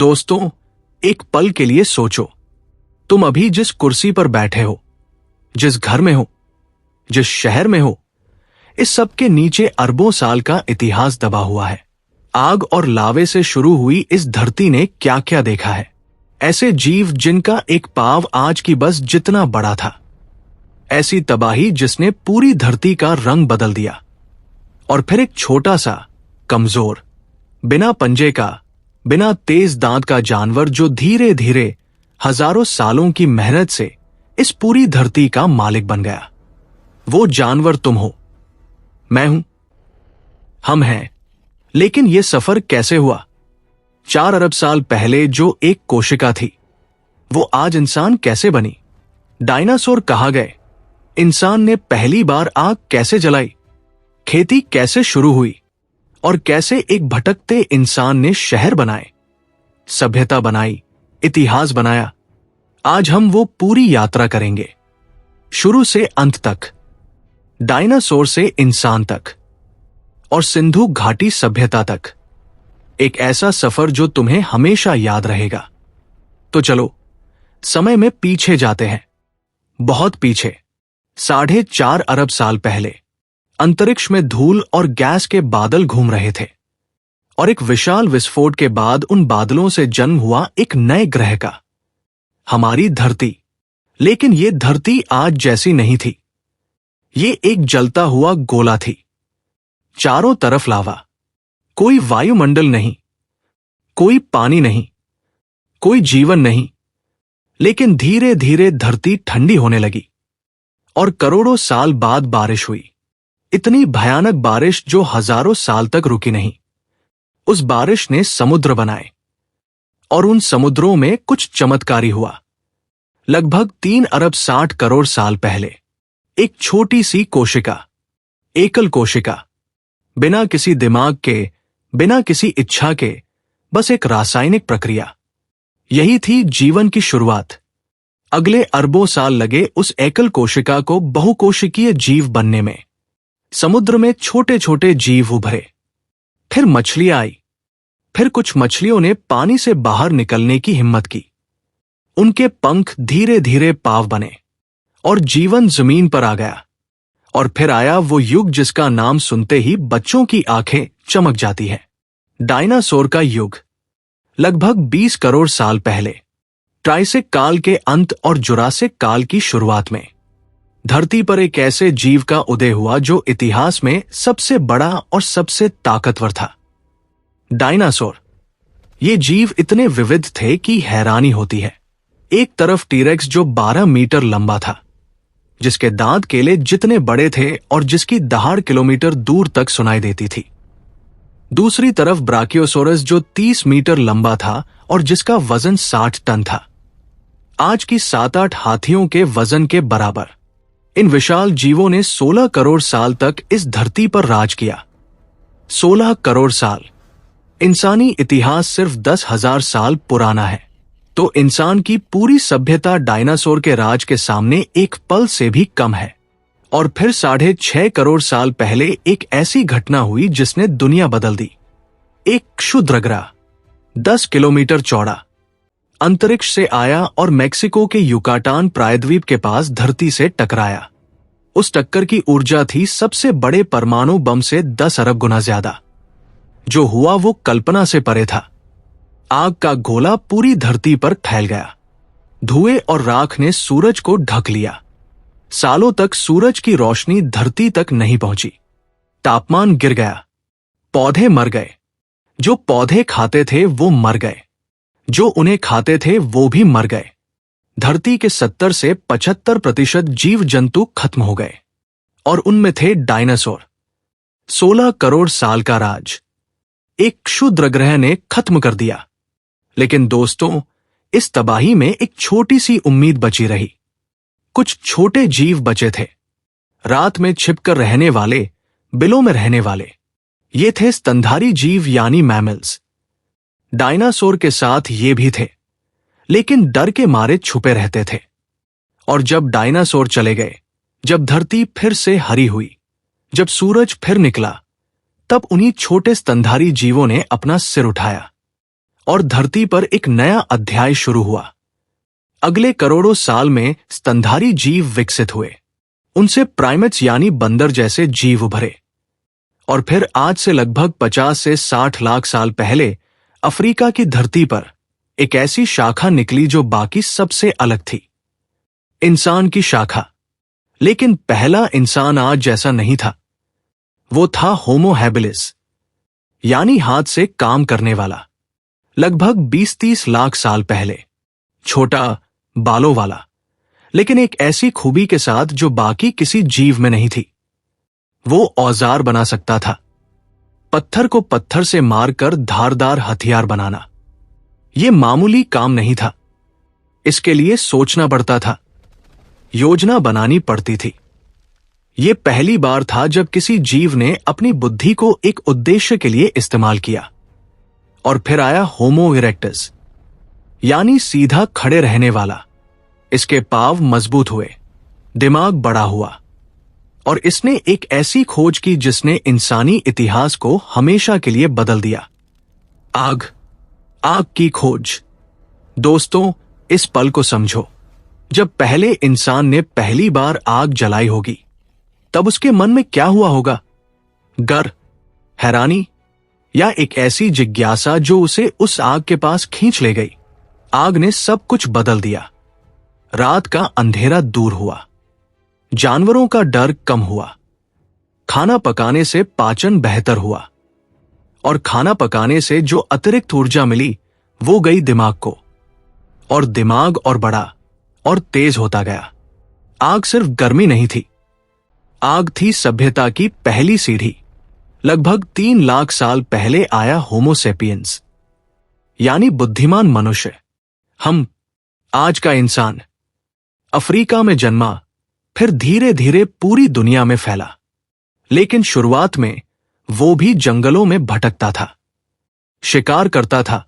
दोस्तों, एक पल के लिए सोचो। तुम अभी जिस कुर्सी पर बैठे हो, जिस घर में हो, जिस शहर में हो, इस सब के नीचे अरबों साल का इतिहास दबा हुआ है। आग और लावे से शुरू हुई इस धरती ने क्या क्या देखा है। ऐसे जीव जिनका एक पांव आज की बस जितना बड़ा था। ऐसी तबाही जिसने पूरी धरती का रंग बदल दिया। और फिर एक छोटा सा, कमजोर, बिना पंजे का, बिना तेज दांत का जानवर जो धीरे धीरे हजारों सालों की मेहनत से इस पूरी धरती का मालिक बन गया। वो जानवर तुम हो, मैं हूं, हम हैं। लेकिन यह सफर कैसे हुआ? 4 अरब साल पहले जो एक कोशिका थी, वो आज इंसान कैसे बनी? डायनासोर कहाँ गए? इंसान ने पहली बार आग कैसे जलाई? खेती कैसे शुरू हुई? और कैसे एक भटकते इंसान ने शहर बनाए, सभ्यता बनाई, इतिहास बनाया? आज हम वो पूरी यात्रा करेंगे, शुरू से अंत तक, डायनासोर से इंसान तक और सिंधु घाटी सभ्यता तक। एक ऐसा सफर जो तुम्हें हमेशा याद रहेगा। तो चलो समय में पीछे जाते हैं, बहुत पीछे। 4.5 अरब साल पहले अंतरिक्ष में धूल और गैस के बादल घूम रहे थे और एक विशाल विस्फोट के बाद उन बादलों से जन्म हुआ एक नए ग्रह का, हमारी धरती। लेकिन ये धरती आज जैसी नहीं थी। ये एक जलता हुआ गोला थी, चारों तरफ लावा, कोई वायुमंडल नहीं, कोई पानी नहीं, कोई जीवन नहीं। लेकिन धीरे धीरे धरती ठंडी होने लगी और करोड़ों साल बाद बारिश हुई। इतनी भयानक बारिश जो हजारों साल तक रुकी नहीं। उस बारिश ने समुद्र बनाए और उन समुद्रों में कुछ चमत्कारी हुआ। लगभग 3 अरब 60 करोड़ साल पहले एक छोटी सी कोशिका, एकल कोशिका, बिना किसी दिमाग के, बिना किसी इच्छा के, बस एक रासायनिक प्रक्रिया, यही थी जीवन की शुरुआत। अगले अरबों साल लगे उस एकल कोशिका को बहुकोशिकीय जीव बनने में। समुद्र में छोटे छोटे जीव उभरे, फिर मछलियां आई, फिर कुछ मछलियों ने पानी से बाहर निकलने की हिम्मत की। उनके पंख धीरे धीरे पाँव बने और जीवन जमीन पर आ गया। और फिर आया वो युग जिसका नाम सुनते ही बच्चों की आंखें चमक जाती है, डायनासोर का युग। लगभग 20 करोड़ साल पहले, ट्राइसिक काल के अंत और जुरासिक काल की शुरुआत में धरती पर एक ऐसे जीव का उदय हुआ जो इतिहास में सबसे बड़ा और सबसे ताकतवर था, डायनासोर। ये जीव इतने विविध थे कि हैरानी होती है। एक तरफ टीरेक्स जो 12 मीटर लंबा था, जिसके दांत केले जितने बड़े थे और जिसकी दहाड़ किलोमीटर दूर तक सुनाई देती थी। दूसरी तरफ ब्राकियोसोरस जो 30 मीटर लंबा था और जिसका वजन 60 टन था, आज की 7-8 हाथियों के वजन के बराबर। इन विशाल जीवों ने 16 करोड़ साल तक इस धरती पर राज किया। 16 करोड़ साल। इंसानी इतिहास सिर्फ 10,000 साल पुराना है, तो इंसान की पूरी सभ्यता डायनासोर के राज के सामने एक पल से भी कम है। और फिर 6.5 करोड़ साल पहले एक ऐसी घटना हुई जिसने दुनिया बदल दी। एक क्षुद्रग्रह 10 किलोमीटर चौड़ा अंतरिक्ष से आया और मेक्सिको के युकाटान प्रायद्वीप के पास धरती से टकराया। उस टक्कर की ऊर्जा थी सबसे बड़े परमाणु बम से 10 अरब गुना ज्यादा। जो हुआ वो कल्पना से परे था। आग का गोला पूरी धरती पर फैल गया। धुएं और राख ने सूरज को ढक लिया। सालों तक सूरज की रोशनी धरती तक नहीं पहुंची। तापमान गिर गया। पौधे मर गए। जो पौधे खाते थे वो मर गए। जो उन्हें खाते थे वो भी मर गए। धरती के 70 से 75% जीव जंतु खत्म हो गए और उनमें थे डायनासोर। 16 करोड़ साल का राज एक क्षुद्र ग्रह ने खत्म कर दिया। लेकिन दोस्तों, इस तबाही में एक छोटी सी उम्मीद बची रही। कुछ छोटे जीव बचे थे, रात में छिपकर रहने वाले, बिलों में रहने वाले। ये थे स्तनधारी जीव यानी मैमल्स। डायनासोर के साथ ये भी थे, लेकिन डर के मारे छुपे रहते थे। और जब डायनासोर चले गए, जब धरती फिर से हरी हुई, जब सूरज फिर निकला, तब उन्हीं छोटे स्तनधारी जीवों ने अपना सिर उठाया और धरती पर एक नया अध्याय शुरू हुआ। अगले करोड़ों साल में स्तनधारी जीव विकसित हुए, उनसे प्राइमेट्स यानी बंदर जैसे जीव उभरे। और फिर आज से लगभग 50 से 60 लाख साल पहले अफ्रीका की धरती पर एक ऐसी शाखा निकली जो बाकी सबसे अलग थी, इंसान की शाखा। लेकिन पहला इंसान आज जैसा नहीं था। वो था होमो हैबिलिस, यानी हाथ से काम करने वाला। लगभग 20-30 लाख साल पहले, छोटा, बालों वाला, लेकिन एक ऐसी खूबी के साथ जो बाकी किसी जीव में नहीं थी। वो औजार बना सकता था, पत्थर को पत्थर से मारकर धारदार हथियार बनाना। ये मामूली काम नहीं था, इसके लिए सोचना पड़ता था, योजना बनानी पड़ती थी। ये पहली बार था जब किसी जीव ने अपनी बुद्धि को एक उद्देश्य के लिए इस्तेमाल किया। और फिर आया होमो इरेक्टस, यानी सीधा खड़े रहने वाला। इसके पांव मजबूत हुए, दिमाग बड़ा हुआ, और इसने एक ऐसी खोज की जिसने इंसानी इतिहास को हमेशा के लिए बदल दिया। आग की खोज। दोस्तों, इस पल को समझो। जब पहले इंसान ने पहली बार आग जलाई होगी, तब उसके मन में क्या हुआ होगा? गर्व, हैरानी, या एक ऐसी जिज्ञासा जो उसे उस आग के पास खींच ले गई? आग ने सब कुछ बदल दिया। रात का अंधेरा दूर हुआ, जानवरों का डर कम हुआ, खाना पकाने से पाचन बेहतर हुआ, और खाना पकाने से जो अतिरिक्त ऊर्जा मिली वो गई दिमाग को, और दिमाग और बड़ा और तेज होता गया। आग सिर्फ गर्मी नहीं थी, आग थी सभ्यता की पहली सीढ़ी। लगभग 3 लाख साल पहले आया होमो सेपियंस, यानी बुद्धिमान मनुष्य। हम, आज का इंसान, अफ्रीका में जन्मा, फिर धीरे धीरे पूरी दुनिया में फैला। लेकिन शुरुआत में वो भी जंगलों में भटकता था, शिकार करता था,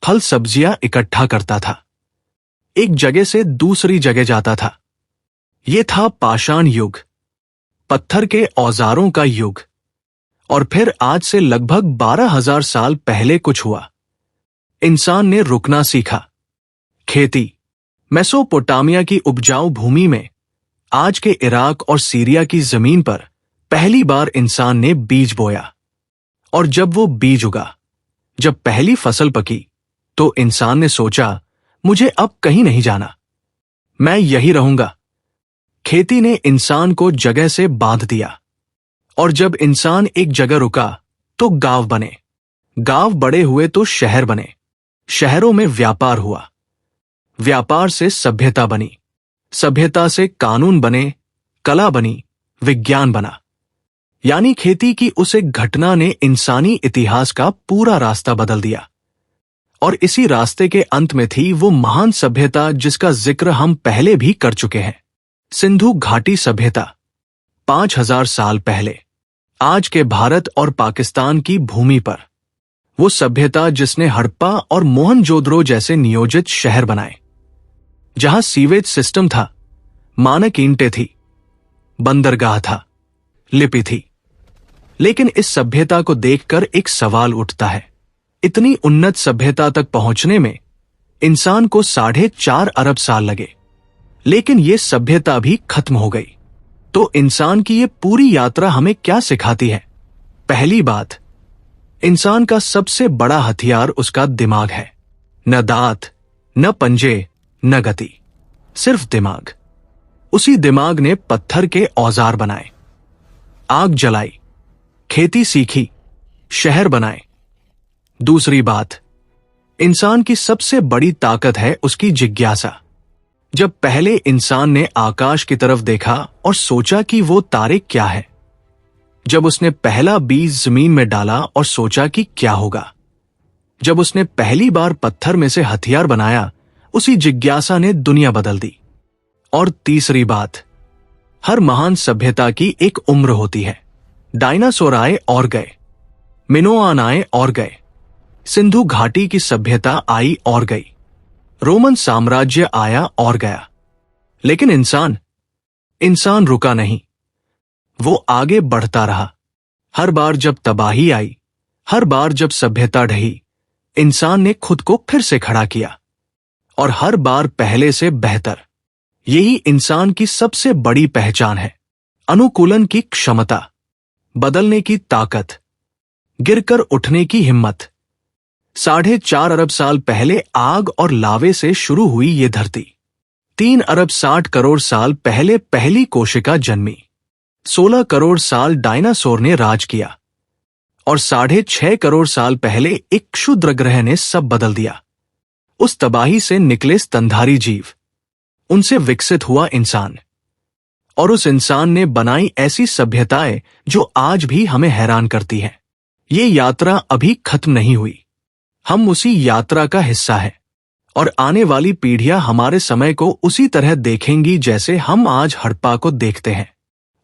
फल सब्जियां इकट्ठा करता था, एक जगह से दूसरी जगह जाता था। ये था पाषाण युग, पत्थर के औजारों का युग। और फिर आज से लगभग 12,000 साल पहले कुछ हुआ। इंसान ने रुकना सीखा। खेती, मेसोपोटामिया की उपजाऊ भूमि में, आज के इराक और सीरिया की जमीन पर पहली बार इंसान ने बीज बोया। और जब वो बीज उगा, जब पहली फसल पकी, तो इंसान ने सोचा, मुझे अब कहीं नहीं जाना, मैं यही रहूंगा। खेती ने इंसान को जगह से बांध दिया। और जब इंसान एक जगह रुका तो गांव बने, गांव बड़े हुए तो शहर बने, शहरों में व्यापार हुआ, व्यापार से सभ्यता बनी, सभ्यता से कानून बने, कला बनी, विज्ञान बना। यानी खेती की उस एक घटना ने इंसानी इतिहास का पूरा रास्ता बदल दिया। और इसी रास्ते के अंत में थी वो महान सभ्यता जिसका जिक्र हम पहले भी कर चुके हैं, सिंधु घाटी सभ्यता। 5,000 साल पहले, आज के भारत और पाकिस्तान की भूमि पर, वो सभ्यता जिसने हड़प्पा और मोहनजोदड़ो जैसे नियोजित शहर बनाए, जहां सीवेज सिस्टम था, मानक ईंटें थी, बंदरगाह था, लिपि थी। लेकिन इस सभ्यता को देखकर एक सवाल उठता है, इतनी उन्नत सभ्यता तक पहुंचने में इंसान को 4.5 अरब साल लगे, लेकिन ये सभ्यता भी खत्म हो गई। तो इंसान की ये पूरी यात्रा हमें क्या सिखाती है? पहली बात, इंसान का सबसे बड़ा हथियार उसका दिमाग है। न दांत, न पंजे, न गति, सिर्फ दिमाग। उसी दिमाग ने पत्थर के औजार बनाए, आग जलाई, खेती सीखी, शहर बनाए। दूसरी बात, इंसान की सबसे बड़ी ताकत है उसकी जिज्ञासा। जब पहले इंसान ने आकाश की तरफ देखा और सोचा कि वो तारे क्या है, जब उसने पहला बीज जमीन में डाला और सोचा कि क्या होगा, जब उसने पहली बार पत्थर में से हथियार बनाया, उसी जिज्ञासा ने दुनिया बदल दी। और तीसरी बात, हर महान सभ्यता की एक उम्र होती है। डायनासोर आए और गए, मिनोआन आए और गए, सिंधु घाटी की सभ्यता आई और गई, रोमन साम्राज्य आया और गया। लेकिन इंसान रुका नहीं, वो आगे बढ़ता रहा। हर बार जब तबाही आई, हर बार जब सभ्यता ढही, इंसान ने खुद को फिर से खड़ा किया, और हर बार पहले से बेहतर। यही इंसान की सबसे बड़ी पहचान है। अनुकूलन की क्षमता, बदलने की ताकत, गिरकर उठने की हिम्मत। 4.5 अरब साल पहले आग और लावे से शुरू हुई ये धरती। 3 अरब 60 करोड़ साल पहले पहली कोशिका जन्मी। 16 करोड़ साल डायनासोर ने राज किया, और 6.5 करोड़ साल पहले एक क्षुद्र ग्रह ने सब बदल दिया। उस तबाही से निकले स्तनधारी जीव, उनसे विकसित हुआ इंसान, और उस इंसान ने बनाई ऐसी सभ्यताएं जो आज भी हमें हैरान करती हैं। ये यात्रा अभी खत्म नहीं हुई, हम उसी यात्रा का हिस्सा हैं, और आने वाली पीढ़ियां हमारे समय को उसी तरह देखेंगी जैसे हम आज हड़प्पा को देखते हैं,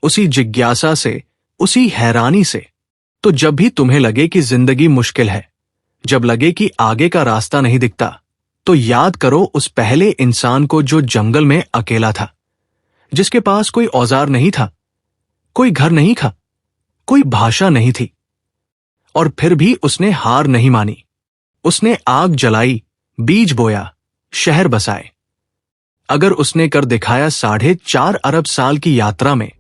उसी जिज्ञासा से, उसी हैरानी से। तो जब भी तुम्हें लगे कि जिंदगी मुश्किल है, जब लगे कि आगे का रास्ता नहीं दिखता, तो याद करो उस पहले इंसान को जो जंगल में अकेला था, जिसके पास कोई औजार नहीं था, कोई घर नहीं था, कोई भाषा नहीं थी, और फिर भी उसने हार नहीं मानी। उसने आग जलाई, बीज बोया, शहर बसाए। अगर उसने कर दिखाया 4.5 अरब साल की यात्रा में,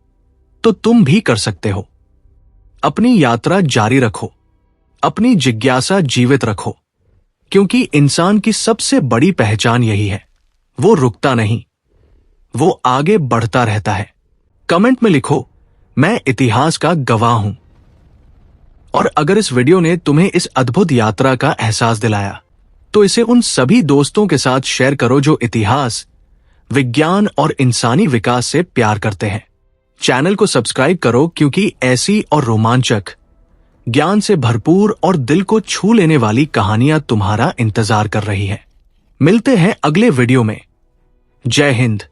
तो तुम भी कर सकते हो। अपनी यात्रा जारी रखो, अपनी जिज्ञासा जीवित रखो, क्योंकि इंसान की सबसे बड़ी पहचान यही है, वो रुकता नहीं, वो आगे बढ़ता रहता है। कमेंट में लिखो, मैं इतिहास का गवाह हूं। और अगर इस वीडियो ने तुम्हें इस अद्भुत यात्रा का एहसास दिलाया, तो इसे उन सभी दोस्तों के साथ शेयर करो जो इतिहास, विज्ञान और इंसानी विकास से प्यार करते हैं। चैनल को सब्सक्राइब करो, क्योंकि ऐसी और रोमांचक, ज्ञान से भरपूर और दिल को छू लेने वाली कहानियां तुम्हारा इंतजार कर रही हैं। मिलते हैं अगले वीडियो में। जय हिंद।